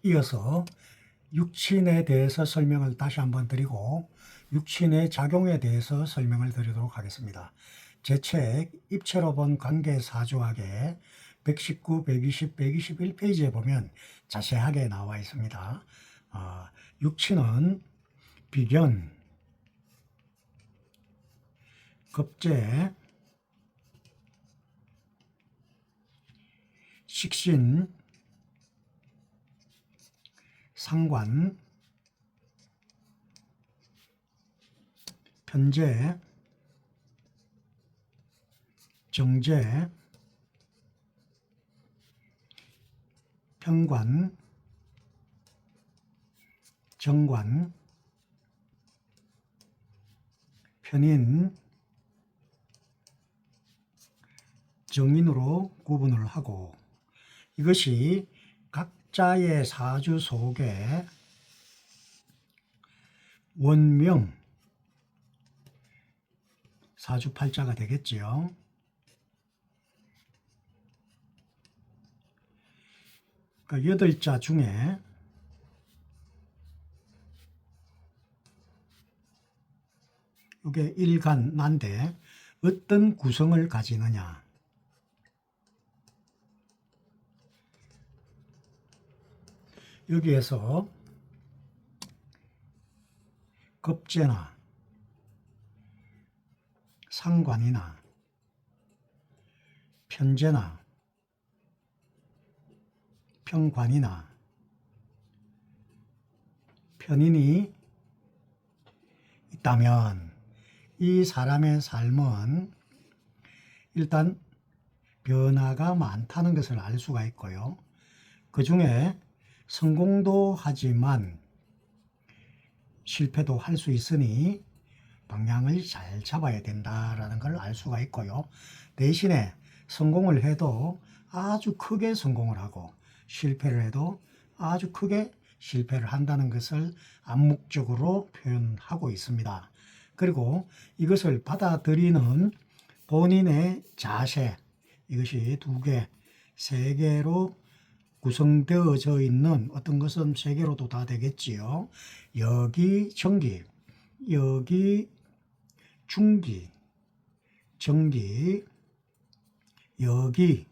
이어서 육친에 대해서 설명을 다시 한번 드리고 육친의 작용에 대해서 설명을 드리도록 하겠습니다. 제 책 입체로 본 관계사주학의 119, 120, 121페이지에 보면 자세하게 나와 있습니다. 육친은 비견, 겁재, 식신, 상관, 편재, 정재, 편관, 정관, 편인, 정인으로 구분을 하고, 이것이 각자의 사주 속에 원명, 사주팔자가 되겠지요. 그러니까 8자 중에 이게 일간난데 어떤 구성을 가지느냐. 여기에서 겁재나 상관이나 편재나 편관이나 편인이 있다면 이 사람의 삶은 일단 변화가 많다는 것을 알 수가 있고요. 그 중에 성공도 하지만 실패도 할 수 있으니 방향을 잘 잡아야 된다라는 걸 알 수가 있고요. 대신에 성공을 해도 아주 크게 성공을 하고 실패를 해도 아주 크게 실패를 한다는 것을 암묵적으로 표현하고 있습니다. 그리고 이것을 받아들이는 본인의 자세, 이것이 2개, 3개로 구성되어져 있는, 어떤 것은 3개로도 다 되겠지요. 여기 정기, 여기 중기, 정기, 여기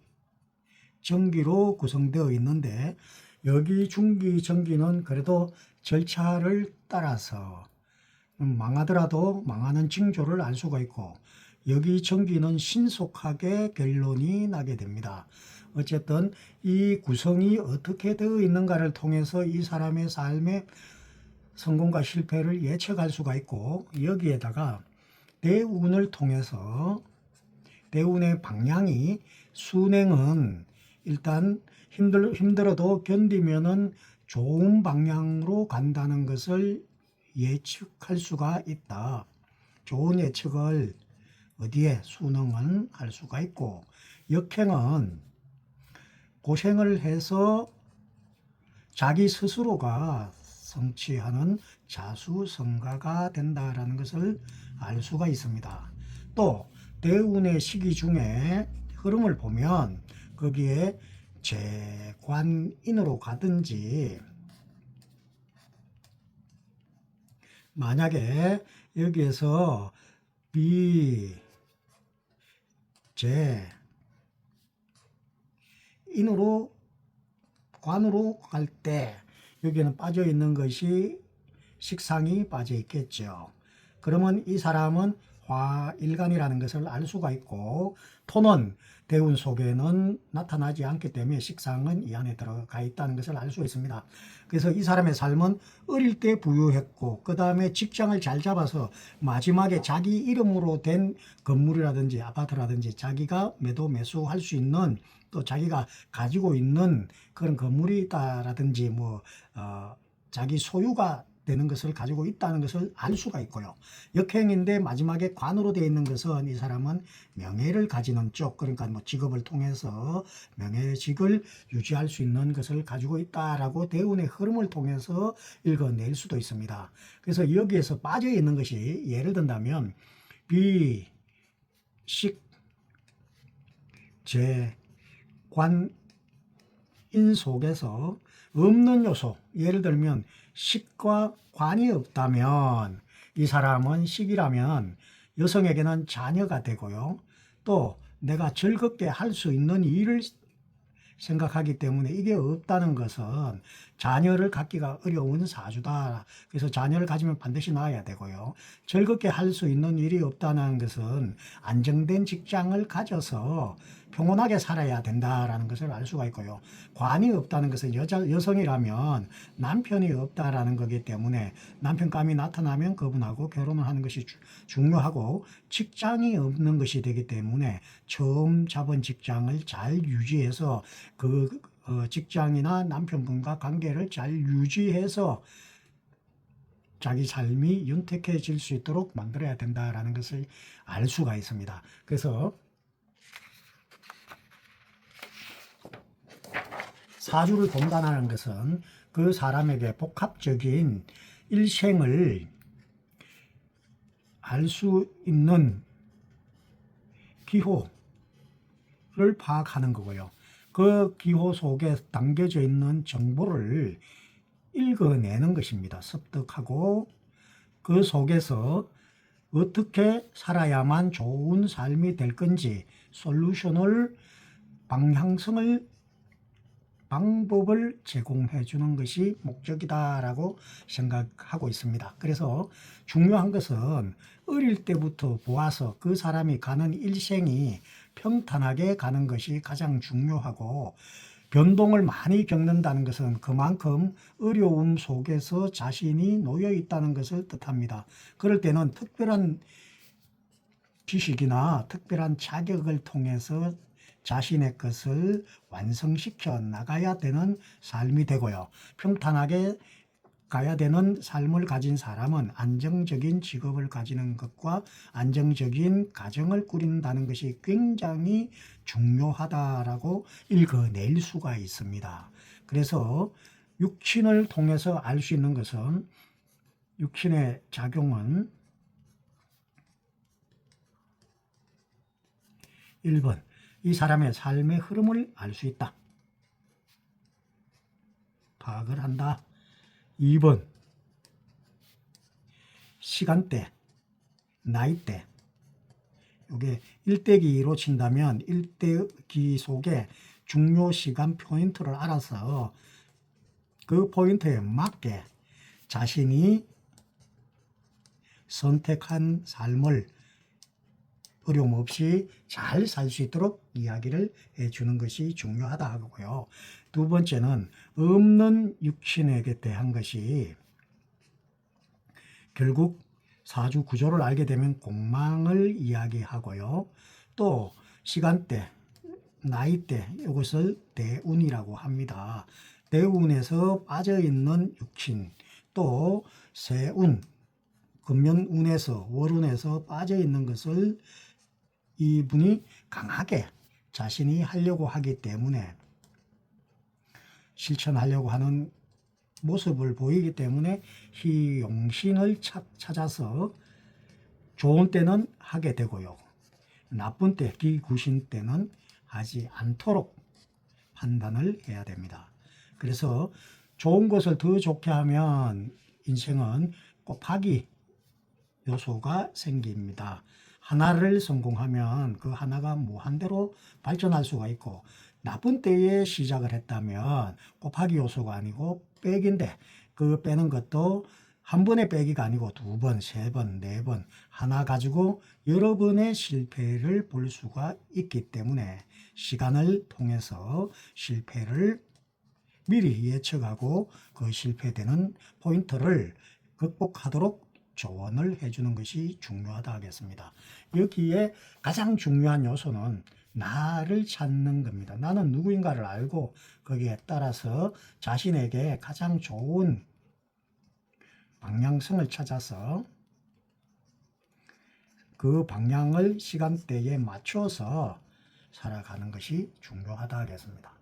정기로 구성되어 있는데, 여기 중기, 정기는 그래도 절차를 따라서 망하더라도 망하는 징조를 알 수가 있고, 여기 정기는 신속하게 결론이 나게 됩니다. 어쨌든 이 구성이 어떻게 되어 있는가를 통해서 이 사람의 삶의 성공과 실패를 예측할 수가 있고, 여기에다가 대운을 통해서 대운의 방향이, 순행은 일단 힘들어도 견디면은 좋은 방향으로 간다는 것을 예측할 수가 있다. 좋은 예측을 어디에, 순행은 할 수가 있고, 역행은 고생을 해서 자기 스스로가 성취하는 자수성가가 된다라는 것을 알 수가 있습니다. 또 대운의 시기 중에 흐름을 보면 거기에 재관인으로 가든지, 만약에 여기에서 비재인으로 관으로 갈 때 여기에는 빠져 있는 것이 식상이 빠져 있겠죠. 그러면 이 사람은 화일간이라는 것을 알 수가 있고, 토는 대운 속에는 나타나지 않기 때문에 식상은 이 안에 들어가 있다는 것을 알 수 있습니다. 그래서 이 사람의 삶은 어릴 때 부유했고, 그 다음에 직장을 잘 잡아서 마지막에 자기 이름으로 된 건물이라든지 아파트라든지 자기가 매수할 수 있는, 또 자기가 가지고 있는 그런 건물이 있다라든지 자기 소유가 되는 것을 가지고 있다는 것을 알 수가 있고요. 역행인데 마지막에 관으로 되어 있는 것은 이 사람은 명예를 가지는 쪽, 그러니까 직업을 통해서 명예직을 유지할 수 있는 것을 가지고 있다라고 대운의 흐름을 통해서 읽어낼 수도 있습니다. 그래서 여기에서 빠져 있는 것이, 예를 든다면 비, 식, 재, 관 인 속에서 없는 요소, 예를 들면 식과 관이 없다면 이 사람은 식이라면 여성에게는 자녀가 되고요. 또 내가 즐겁게 할 수 있는 일을 생각하기 때문에 이게 없다는 것은 자녀를 갖기가 어려운 사주다. 그래서 자녀를 가지면 반드시 낳아야 되고요. 즐겁게 할 수 있는 일이 없다는 것은 안정된 직장을 가져서 평온하게 살아야 된다라는 것을 알 수가 있고요. 관이 없다는 것은 여성이라면 남편이 없다라는 거기 때문에 남편감이 나타나면 그분하고 결혼을 하는 것이 중요하고, 직장이 없는 것이 되기 때문에 처음 잡은 직장을 잘 유지해서 그 직장이나 남편분과 관계를 잘 유지해서 자기 삶이 윤택해질 수 있도록 만들어야 된다라는 것을 알 수가 있습니다. 그래서 사주를 본다는 것은 그 사람에게 복합적인 일생을 알 수 있는 기호를 파악하는 거고요. 그 기호 속에 담겨져 있는 정보를 읽어내는 것입니다. 습득하고 그 속에서 어떻게 살아야만 좋은 삶이 될 건지 솔루션을, 방법을 제공해 주는 것이 목적이다라고 생각하고 있습니다. 그래서 중요한 것은 어릴 때부터 보아서 그 사람이 가는 일생이 평탄하게 가는 것이 가장 중요하고, 변동을 많이 겪는다는 것은 그만큼 어려움 속에서 자신이 놓여 있다는 것을 뜻합니다. 그럴 때는 특별한 지식이나 특별한 자격을 통해서 자신의 것을 완성시켜 나가야 되는 삶이 되고요. 평탄하게 가야 되는 삶을 가진 사람은 안정적인 직업을 가지는 것과 안정적인 가정을 꾸린다는 것이 굉장히 중요하다라고 읽어낼 수가 있습니다. 그래서 육친을 통해서 알 수 있는 것은, 육친의 작용은 1번, 이 사람의 삶의 흐름을 알 수 있다. 파악을 한다. 2번, 시간대, 나이대. 이게 1대2로 친다면 1대2 속에 중요 시간 포인트를 알아서 그 포인트에 맞게 자신이 선택한 삶을 어려움 없이 잘 살 수 있도록 이야기를 해주는 것이 중요하다 하고요. 두 번째는 없는 육신에게 대한 것이, 결국 사주 구조를 알게 되면 공망을 이야기하고요. 또 시간대, 나이대, 이것을 대운이라고 합니다. 대운에서 빠져있는 육신, 또 세운, 금년운에서, 월운에서 빠져있는 것을 이분이 강하게 자신이 하려고 하기 때문에, 실천하려고 하는 모습을 보이기 때문에 희용신을 찾아서 좋은 때는 하게 되고요. 나쁜 때, 기구신 때는 하지 않도록 판단을 해야 됩니다. 그래서 좋은 것을 더 좋게 하면 인생은 곱하기 요소가 생깁니다. 하나를 성공하면 그 하나가 무한대로 발전할 수가 있고, 나쁜 때에 시작을 했다면 곱하기 요소가 아니고 빼기인데, 그 빼는 것도 한 번의 빼기가 아니고 2번, 3번, 4번 하나 가지고 여러 번의 실패를 볼 수가 있기 때문에 시간을 통해서 실패를 미리 예측하고 그 실패되는 포인트를 극복하도록 조언을 해주는 것이 중요하다 하겠습니다. 여기에 가장 중요한 요소는 나를 찾는 겁니다. 나는 누구인가를 알고 거기에 따라서 자신에게 가장 좋은 방향성을 찾아서 그 방향을 시간대에 맞춰서 살아가는 것이 중요하다 하겠습니다.